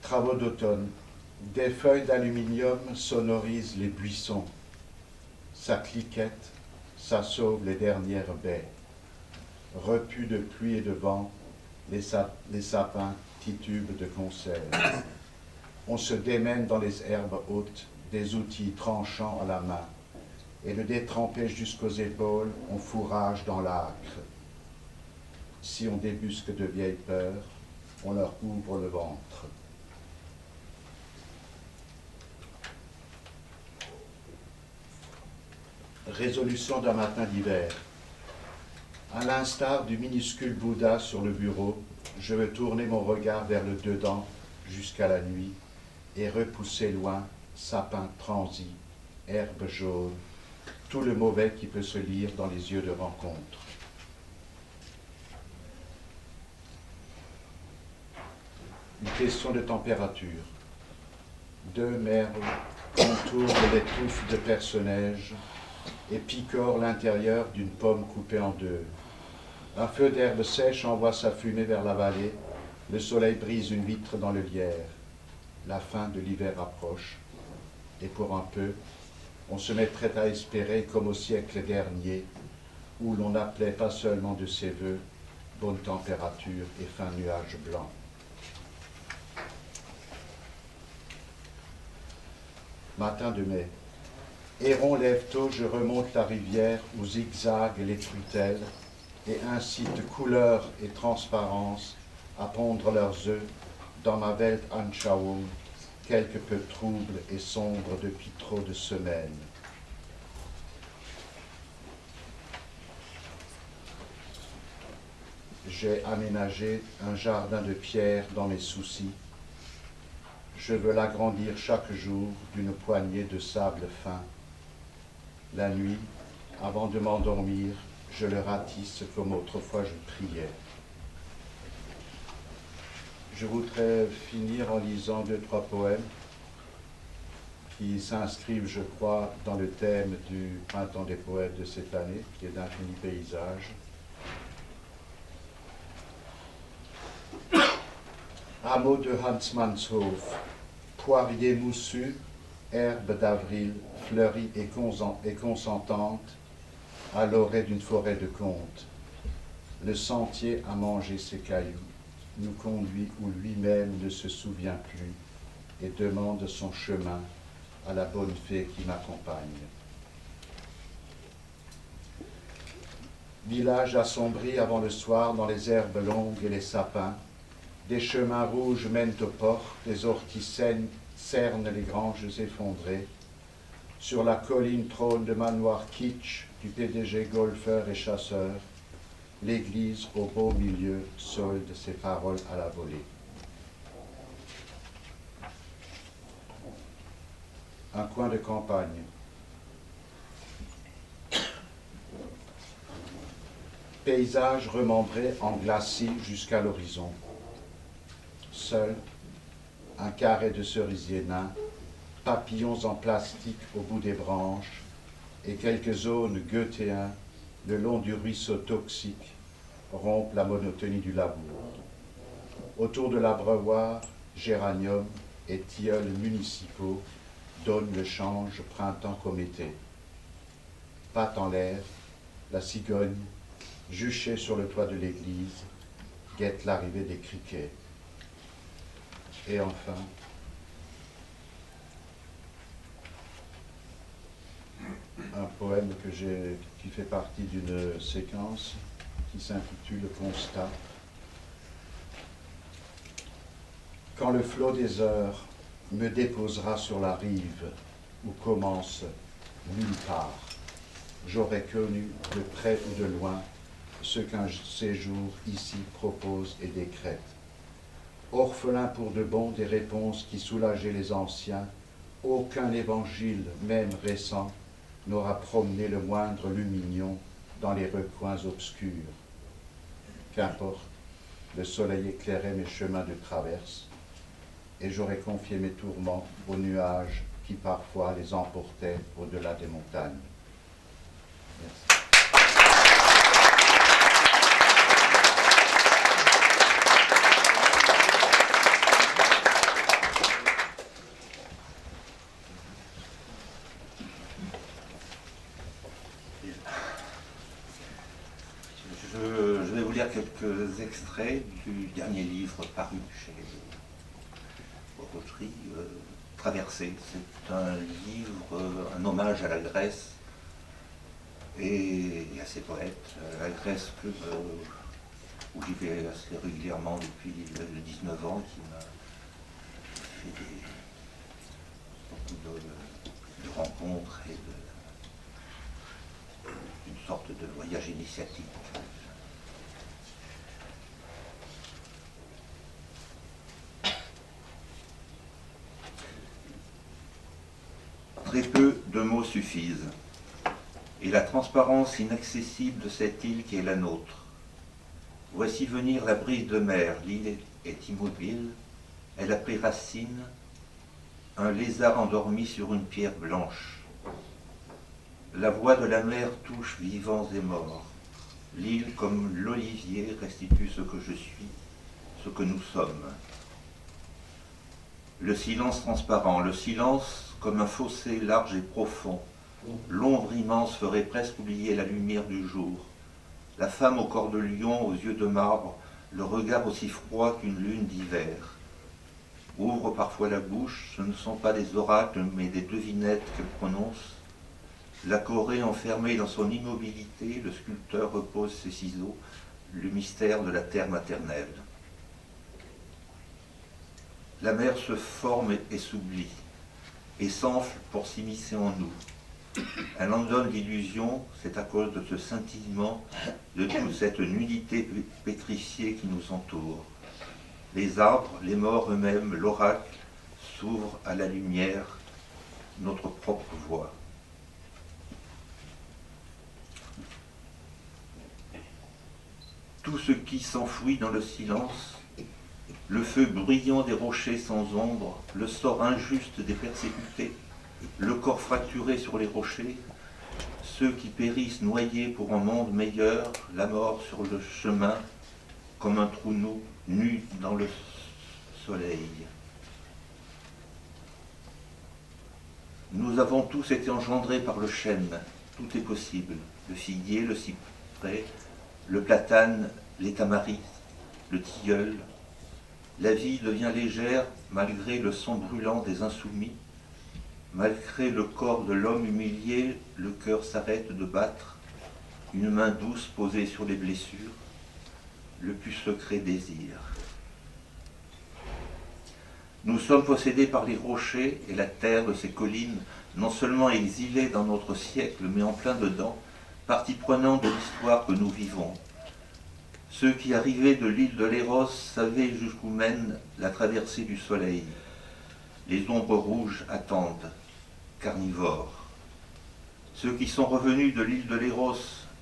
Travaux d'automne. Des feuilles d'aluminium sonorisent les buissons. Ça cliquette, ça sauve les dernières baies. Repus de pluie et de vent, les sapins titubent de conserve. On se démène dans les herbes hautes, des outils tranchants à la main, et le détrempé jusqu'aux épaules, on fourrage dans l'âcre. Si on débusque de vieilles peurs, on leur ouvre le ventre. Résolution d'un matin d'hiver. À l'instar du minuscule Bouddha sur le bureau, je veux tourner mon regard vers le dedans jusqu'à la nuit et repousser loin sapins transis, herbes jaunes, tout le mauvais qui peut se lire dans les yeux de rencontre. Une question de température. Deux merles contournent les touffes de perce-neige et picorent l'intérieur d'une pomme coupée en deux. Un feu d'herbe sèche envoie sa fumée vers la vallée, le soleil brise une vitre dans le lierre. La fin de l'hiver approche, et pour un peu, on se mettrait à espérer comme au siècle dernier, où l'on appelait pas seulement de ses voeux bonne température et fin nuage blanc. Matin de mai. Héron lève tôt, je remonte la rivière où zigzaguent les truitelles et incitent couleur et transparence à pondre leurs œufs dans ma Weltanschauung, quelque peu trouble et sombre depuis trop de semaines. J'ai aménagé un jardin de pierre dans mes soucis. Je veux l'agrandir chaque jour d'une poignée de sable fin. La nuit, avant de m'endormir, je le ratisse comme autrefois je priais. Je voudrais finir en lisant 2-3 poèmes qui s'inscrivent, je crois, dans le thème du Printemps des poètes de cette année, qui est d'Infini paysage. Hameau de Hansmannshof, poirier moussu, herbe d'avril, fleurie et consentante, à l'orée d'une forêt de contes. Le sentier a mangé ses cailloux, nous conduit où lui-même ne se souvient plus et demande son chemin à la bonne fée qui m'accompagne. Village assombri avant le soir dans les herbes longues et les sapins, des chemins rouges mènent aux portes, des orties cernent les granges effondrées. Sur la colline trône le manoir kitsch du PDG golfeur et chasseur. L'église au beau milieu solde ses paroles à la volée. Un coin de campagne. Paysage remembré en glacis jusqu'à l'horizon. Seul, un carré de cerisier nain, papillons en plastique au bout des branches et quelques zones goethéens le long du ruisseau toxique rompent la monotonie du labour. Autour de l'abreuvoir, géraniums et tilleuls municipaux donnent le change printemps comme été. Patte en l'air, la cigogne, juchée sur le toit de l'église, guette l'arrivée des criquets. Et enfin, un poème qui fait partie d'une séquence qui s'intitule Constat. Quand le flot des heures me déposera sur la rive où commence nulle part, j'aurai connu de près ou de loin ce qu'un séjour ici propose et décrète. Orphelin pour de bon des réponses qui soulageaient les anciens, aucun évangile, même récent, n'aura promené le moindre lumignon dans les recoins obscurs. Qu'importe, le soleil éclairait mes chemins de traverse, et j'aurais confié mes tourments aux nuages qui parfois les emportaient au-delà des montagnes. Merci. lire quelques extraits du dernier livre paru chez Rochery, Traversée. C'est un livre, un hommage à la Grèce et à ses poètes. La Grèce où j'y vais assez régulièrement depuis 19 ans, qui m'a fait beaucoup de rencontres et une sorte de voyage initiatique. Très peu de mots suffisent, et la transparence inaccessible de cette île qui est la nôtre. Voici venir la brise de mer, l'île est immobile, elle a pris racine, un lézard endormi sur une pierre blanche. La voix de la mer touche vivants et morts. L'île, comme l'olivier, restitue ce que je suis, ce que nous sommes. Le silence transparent, le silence comme un fossé large et profond. L'ombre immense ferait presque oublier la lumière du jour. La femme au corps de lion, aux yeux de marbre, le regard aussi froid qu'une lune d'hiver. Ouvre parfois la bouche, ce ne sont pas des oracles, mais des devinettes qu'elle prononce. La Corée enfermée dans son immobilité, le sculpteur repose ses ciseaux, le mystère de la terre maternelle. La mer se forme et s'oublie, et s'enfle pour s'immiscer en nous. Elle en donne l'illusion, c'est à cause de ce scintillement, de toute cette nudité pétrifiée qui nous entoure. Les arbres, les morts eux-mêmes, l'oracle, s'ouvrent à la lumière, notre propre voix. Tout ce qui s'enfouit dans le silence, le feu bruyant des rochers sans ombre, le sort injuste des persécutés, le corps fracturé sur les rochers, ceux qui périssent noyés pour un monde meilleur, la mort sur le chemin, comme un trou nu dans le soleil. Nous avons tous été engendrés par le chêne, tout est possible, le figuier, le cyprès, le platane, les tamaris, le tilleul. La vie devient légère malgré le sang brûlant des insoumis. Malgré le corps de l'homme humilié, le cœur s'arrête de battre. Une main douce posée sur les blessures, le plus secret désir. Nous sommes possédés par les rochers et la terre de ces collines, non seulement exilés dans notre siècle, mais en plein dedans, partie prenante de l'histoire que nous vivons. Ceux qui arrivaient de l'île de Léros savaient jusqu'où mène la traversée du soleil. Les ombres rouges attendent, carnivores. Ceux qui sont revenus de l'île de Léros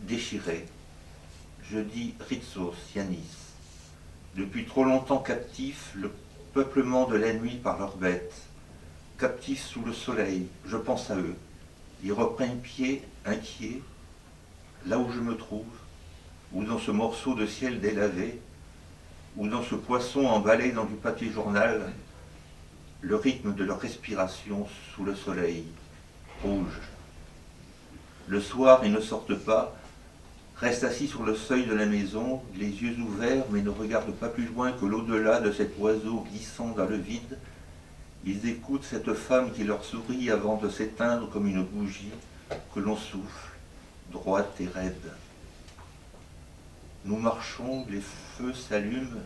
déchirés. Je dis Ritsos, Yanis. Depuis trop longtemps captifs, le peuplement de la nuit par leurs bêtes. Captifs sous le soleil, je pense à eux. Ils reprennent pied, inquiets, là où je me trouve, ou dans ce morceau de ciel délavé, ou dans ce poisson emballé dans du papier journal, le rythme de leur respiration sous le soleil, rouge. Le soir, ils ne sortent pas, restent assis sur le seuil de la maison, les yeux ouverts, mais ne regardent pas plus loin que l'au-delà de cet oiseau glissant dans le vide. Ils écoutent cette femme qui leur sourit avant de s'éteindre comme une bougie que l'on souffle, droite et raide. Nous marchons, les feux s'allument,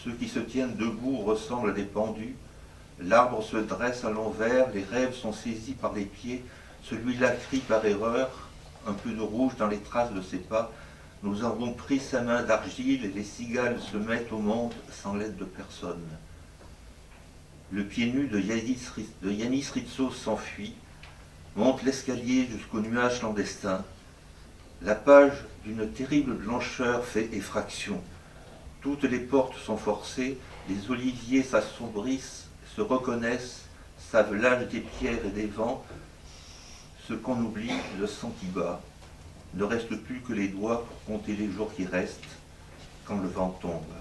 ceux qui se tiennent debout ressemblent à des pendus. L'arbre se dresse à l'envers, les rêves sont saisis par les pieds. Celui-là crie par erreur, un peu de rouge dans les traces de ses pas. Nous avons pris sa main d'argile et les cigales se mettent au monde sans l'aide de personne. Le pied nu de Yanis Ritsos s'enfuit, monte l'escalier jusqu'au nuage clandestin. La page d'une terrible blancheur fait effraction. Toutes les portes sont forcées, les oliviers s'assombrissent, se reconnaissent, savent l'âge des pierres et des vents. Ce qu'on oublie, le sang qui bat. Ne reste plus que les doigts pour compter les jours qui restent quand le vent tombe.